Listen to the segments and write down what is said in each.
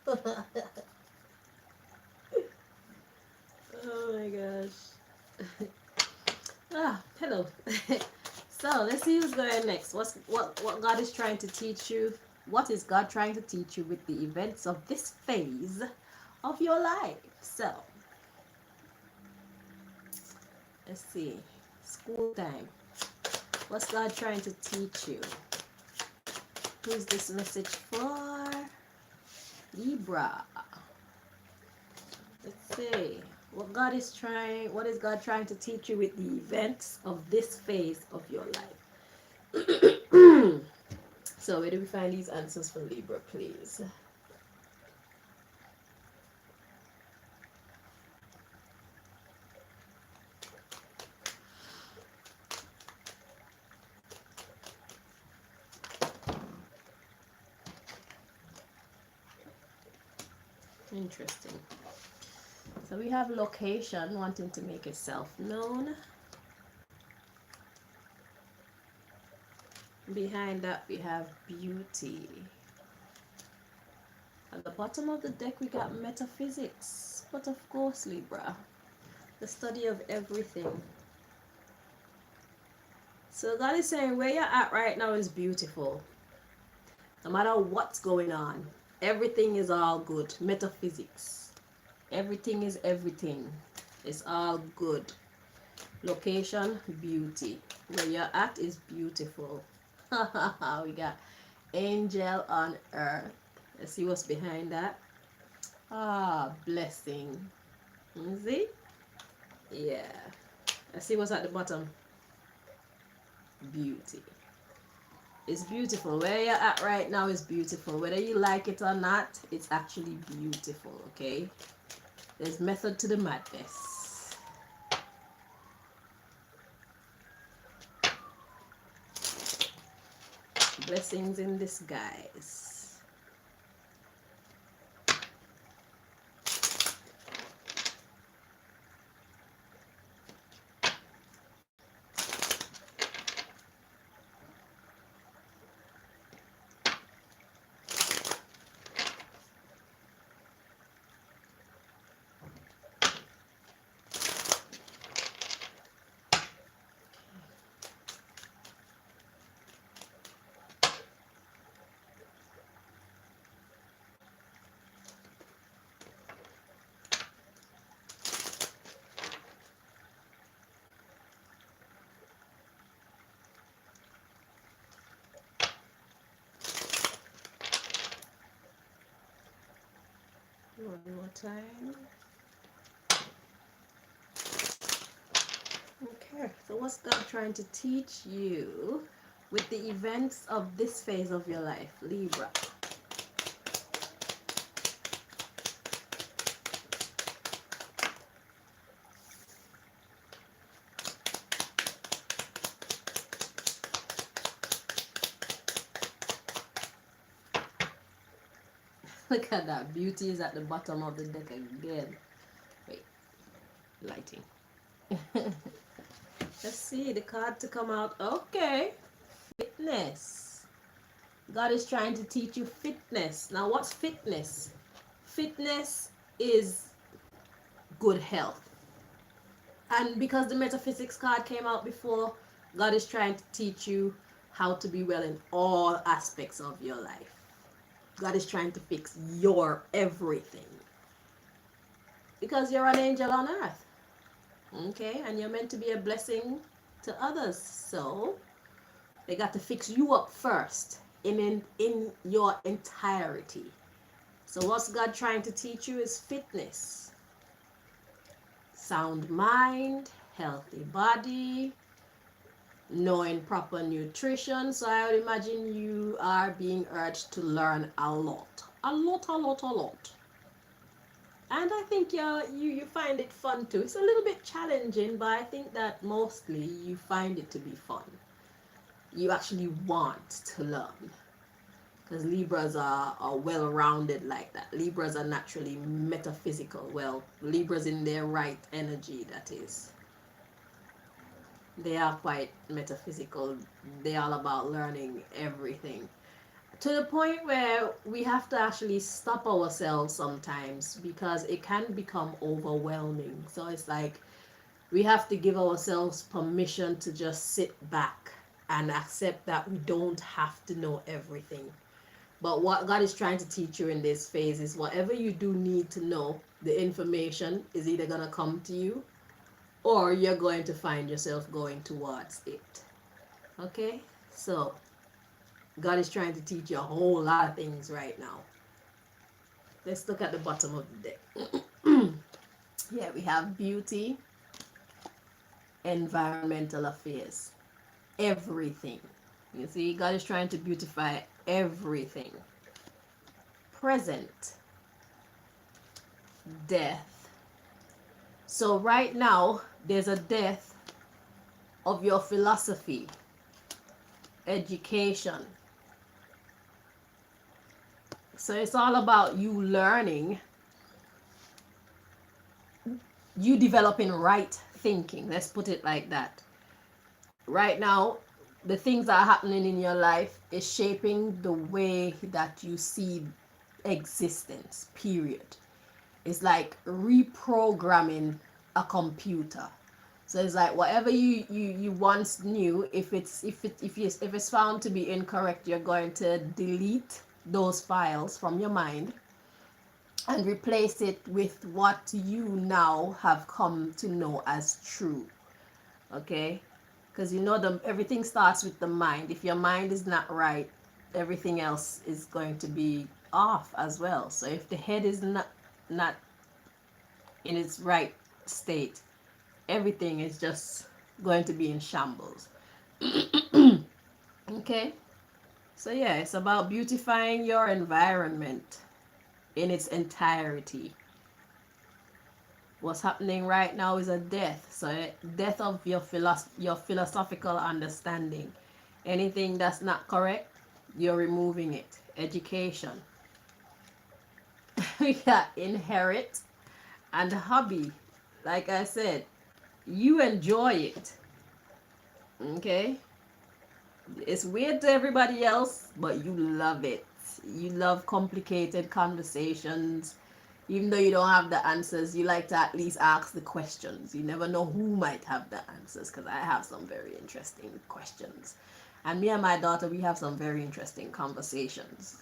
Oh my gosh. Hello. So let's see who's going next. What God is trying to teach you? What is God trying to teach you with the events of this phase of your life? So let's see. School time. What's God trying to teach you? Who's this message for? Libra. Let's see. What is God trying to teach you with the events of this phase of your life? So where do we find these answers from Libra, please? Interesting. So we have location, wanting to make itself known. Behind that we have beauty. At the bottom of the deck we got metaphysics. But of course, Libra, the study of everything. So God is saying where you're at right now is beautiful. No matter what's going on, everything is all good. Metaphysics. Everything is everything. It's all good. Location, beauty. Where you're at is beautiful. We got angel on earth. Let's see what's behind that. Blessing. See? Yeah. Let's see what's at the bottom. Beauty. It's beautiful. Where you're at right now is beautiful. Whether you like it or not, it's actually beautiful, okay? There's method to the madness. Blessings in disguise. One more time. Okay, so what's God trying to teach you with the events of this phase of your life, Libra? Look at that. Beauty is at the bottom of the deck again. Wait, lighting. Let's see the card to come out. Okay, fitness. God is trying to teach you fitness. Now, what's fitness? Fitness is good health. And because the metaphysics card came out before, God is trying to teach you how to be well in all aspects of your life. God is trying to fix your everything. Because you're an angel on earth. Okay? And you're meant to be a blessing to others. So, they got to fix you up first in your entirety. So what's God trying to teach you is fitness. Sound mind, healthy body, knowing proper nutrition. So I would imagine you are being urged to learn a lot. A lot, a lot, a lot. And I think you find it fun too. It's a little bit challenging, but I think that mostly you find it to be fun. You actually want to learn. Because Libras are well-rounded like that. Libras are naturally metaphysical. Well, Libras in their right energy, that is. They are quite metaphysical. They're all about learning everything. to the point where we have to actually stop ourselves sometimes because it can become overwhelming. So it's like we have to give ourselves permission to just sit back and accept that we don't have to know everything. But what God is trying to teach you in this phase is whatever you do need to know, the information is either going to come to you or you're going to find yourself going towards it. Okay? So, God is trying to teach you a whole lot of things right now. Let's look at the bottom of the deck. Yeah, we have beauty, environmental affairs, everything. You see, God is trying to beautify everything. Present, death. So right now, there's a death of your philosophy, education. So it's all about you learning, you developing right thinking. Let's put it like that. Right now, the things that are happening in your life is shaping the way that you see existence, period. It's like reprogramming a computer. So it's like whatever you once knew, if it's found to be incorrect, you're going to delete those files from your mind and replace it with what you now have come to know as true. Okay? Because you know everything starts with the mind. If your mind is not right, everything else is going to be off as well. So if the head is not in its right state, everything is just going to be in shambles. Okay? So yeah, it's about beautifying your environment in its entirety. What's happening right now is a death. So death of your philosophical understanding. Anything that's not correct, you're removing it. Education. We got inherit and hobby. Like I said, you enjoy it. Okay? It's weird to everybody else, but you love it. You love complicated conversations. Even though you don't have the answers, you like to at least ask the questions. You never know who might have the answers, because I have some very interesting questions. And me and my daughter, we have some very interesting conversations.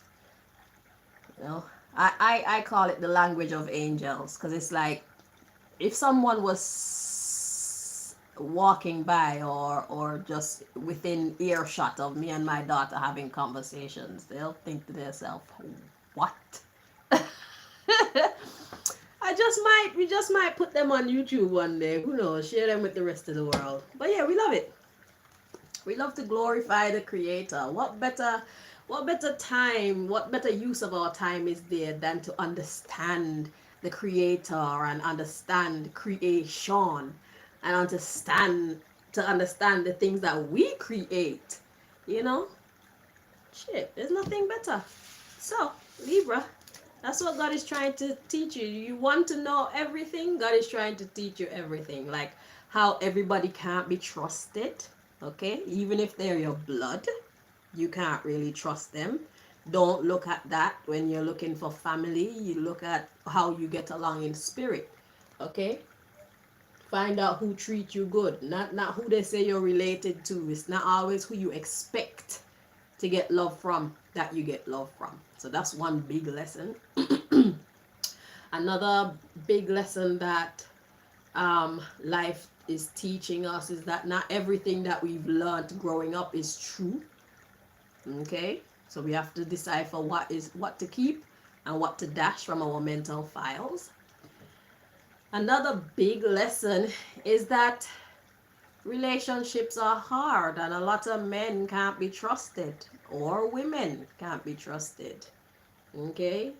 You know, I call it the language of angels, because it's like if someone was walking by or just within earshot of me and my daughter having conversations, they'll think to themselves, what? We just might put them on YouTube one day. Who knows? Share them with the rest of the world. But yeah, we love it. We love to glorify the Creator. What better time, what better use of our time is there than to understand the Creator and understand creation and understand the things that we create. You know? Shit, there's nothing better. So, Libra, that's what God is trying to teach you. You want to know everything? God is trying to teach you everything. Like how everybody can't be trusted. Okay? Even if they're your blood, you can't really trust them. Don't look at that when you're looking for family. You look at how you get along in spirit. Okay? Find out who treats you good. Not who they say you're related to. It's not always who you expect to get love from that you get love from. So that's one big lesson. Another big lesson that life is teaching us is that not everything that we've learned growing up is true. Okay, so we have to decipher what to keep and what to dash from our mental files. Another big lesson is that relationships are hard and a lot of men can't be trusted or women can't be trusted. Okay,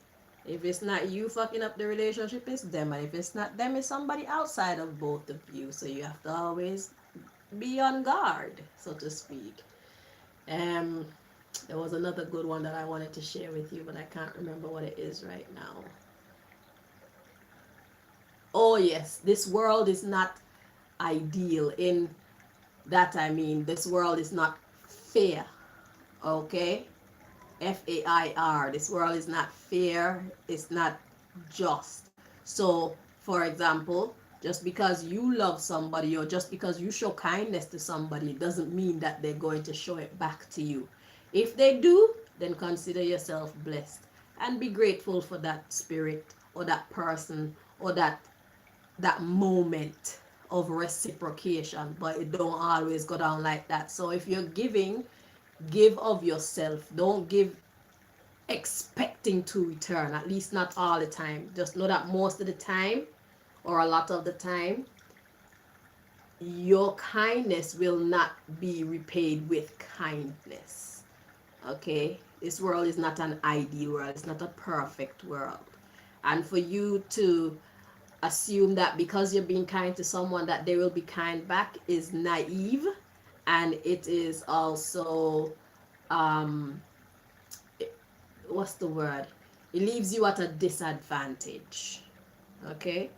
if it's not you fucking up the relationship, it's them, and if it's not them, it's somebody outside of both of you. So you have to always be on guard, so to speak. There was another good one that I wanted to share with you, but I can't remember what it is right now. Oh yes, this world is not ideal. In that I mean, this world is not fair. Okay, Fair. This world is not fair. It's not just. So, for example, just because you love somebody or just because you show kindness to somebody doesn't mean that they're going to show it back to you. If they do, then consider yourself blessed and be grateful for that spirit or that person or that moment of reciprocation, but it don't always go down like that. So if you're giving, give of yourself. Don't give expecting to return, at least not all the time. Just know that most of the time or a lot of the time your kindness will not be repaid with kindness. Okay, this world is not an ideal world, it's not a perfect world, and for you to assume that because you're being kind to someone that they will be kind back is naive, and it is also um what's the word, it leaves you at a disadvantage. Okay,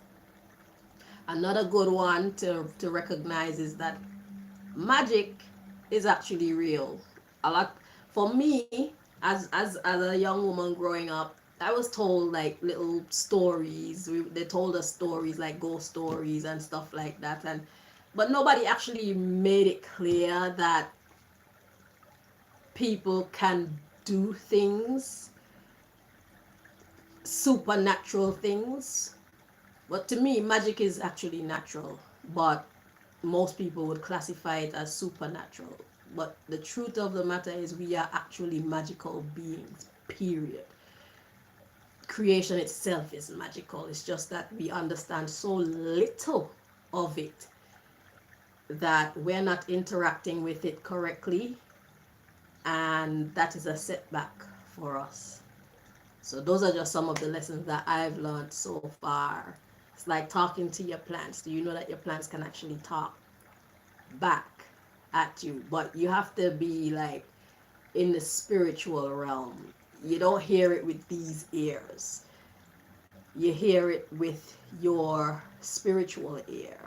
another good one to recognize is that magic is actually real. A lot for me as a young woman growing up, I was told like little stories. They told us stories like ghost stories and stuff like that, and but nobody actually made it clear that people can do things, supernatural things. But to me, magic is actually natural, but most people would classify it as supernatural. But the truth of the matter is, we are actually magical beings, period. Creation itself is magical. It's just that we understand so little of it that we're not interacting with it correctly, and that is a setback for us. So those are just some of the lessons that I've learned so far. It's like talking to your plants. Do you know that your plants can actually talk back at you? But you have to be like in the spiritual realm. You don't hear it with these ears. You hear it with your spiritual ear.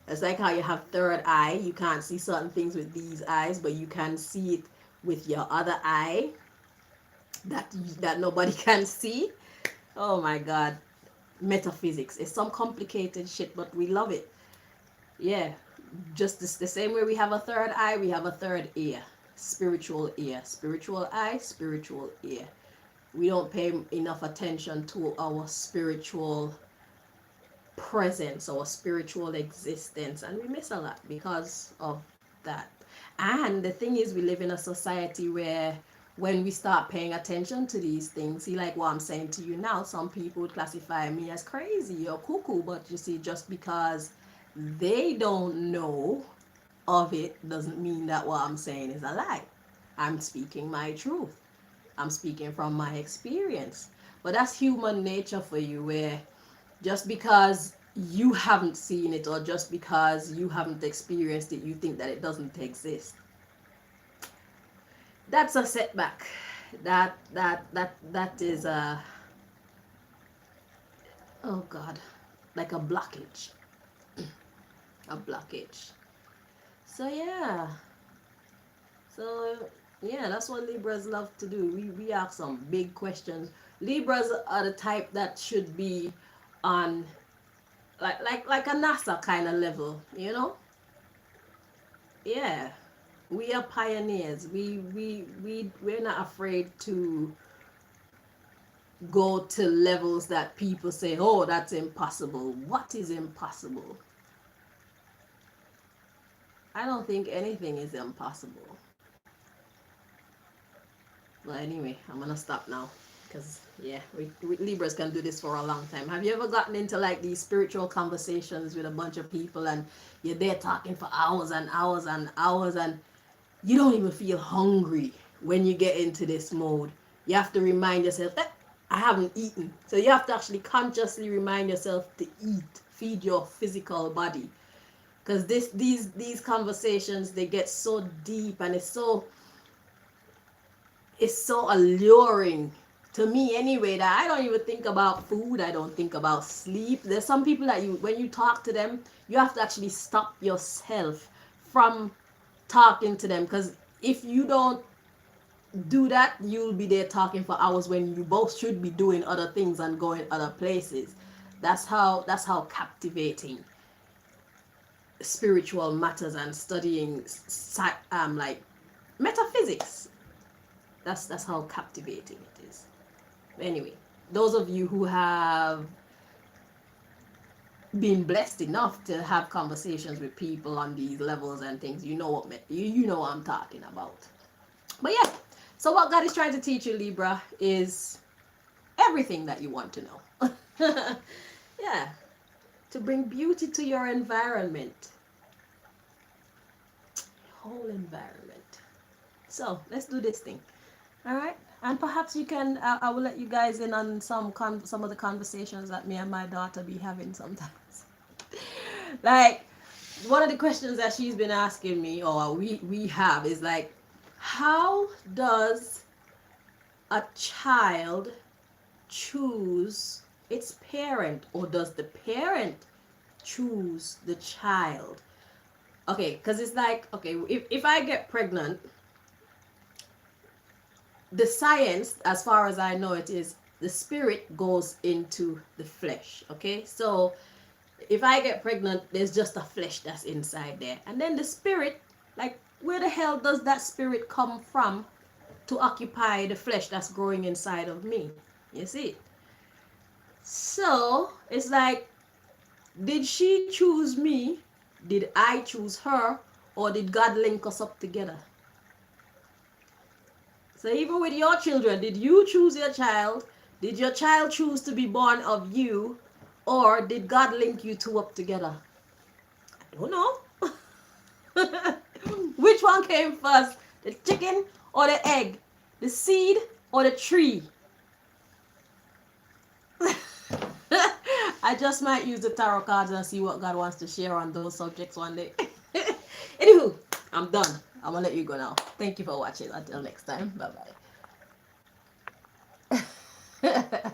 It's like how you have third eye. You can't see certain things with these eyes, but you can see it with your other eye that nobody can see. Oh my God. Metaphysics. It's some complicated shit, but we love it. Yeah. Just the same way we have a third eye, we have a third ear. Spiritual ear. Spiritual eye, spiritual ear. We don't pay enough attention to our spiritual presence, our spiritual existence, and we miss a lot because of that. And the thing is, we live in a society where when we start paying attention to these things, see, like what I'm saying to you now, some people would classify me as crazy or cuckoo, but you see, just because they don't know of it doesn't mean that what I'm saying is a lie. I'm speaking my truth. I'm speaking from my experience. But that's human nature for you, where just because you haven't seen it or just because you haven't experienced it, you think that it doesn't exist. That's a setback. That is a, oh God, like a blockage. A blockage. So yeah. So yeah, that's what Libras love to do. We ask some big questions. Libras are the type that should be on like a NASA kind of level, you know? Yeah. We are pioneers. We're not afraid to go to levels that people say, "Oh, that's impossible." What is impossible? I don't think anything is impossible. But anyway, I'm gonna stop now because yeah, we Libras can do this for a long time. Have you ever gotten into like these spiritual conversations with a bunch of people and you're there talking for hours and hours and hours and you don't even feel hungry when you get into this mode? You have to remind yourself, I haven't eaten. So you have to actually consciously remind yourself to eat, feed your physical body. Because these conversations, they get so deep and it's so alluring to me anyway, that I don't even think about food. I don't think about sleep. There's some people that when you talk to them, you have to actually stop yourself from talking to them, because if you don't do that, you'll be there talking for hours when you both should be doing other things and going other places. That's how captivating spiritual matters and studying like metaphysics. That's how captivating it is. Anyway, those of you who have been blessed enough to have conversations with people on these levels and things, you know what I'm talking about. But yeah, so what God is trying to teach you, Libra, is everything that you want to know. Yeah, to bring beauty to your environment, whole environment. So let's do this thing. All right, and perhaps you can. I will let you guys in on some of the conversations that me and my daughter be having sometimes. Like one of the questions that she's been asking me, or we have, is like, how does a child choose its parent, or does the parent choose the child? Okay, because it's like, okay, if I get pregnant, the science, as far as I know it, is the spirit goes into the flesh. Okay, so if I get pregnant, there's just a flesh that's inside there, and then the spirit, like, where the hell does that spirit come from to occupy the flesh that's growing inside of me? You see? So it's like, did she choose me? Did I choose her? Or did God link us up together? So even with your children, did you choose your child? Did your child choose to be born of you? Or did God link you two up together? I don't know. Which one came first? The chicken or the egg? The seed or the tree? I just might use the tarot cards and see what God wants to share on those subjects one day. Anywho, I'm done. I'm gonna let you go now. Thank you for watching. Until next time. Bye bye.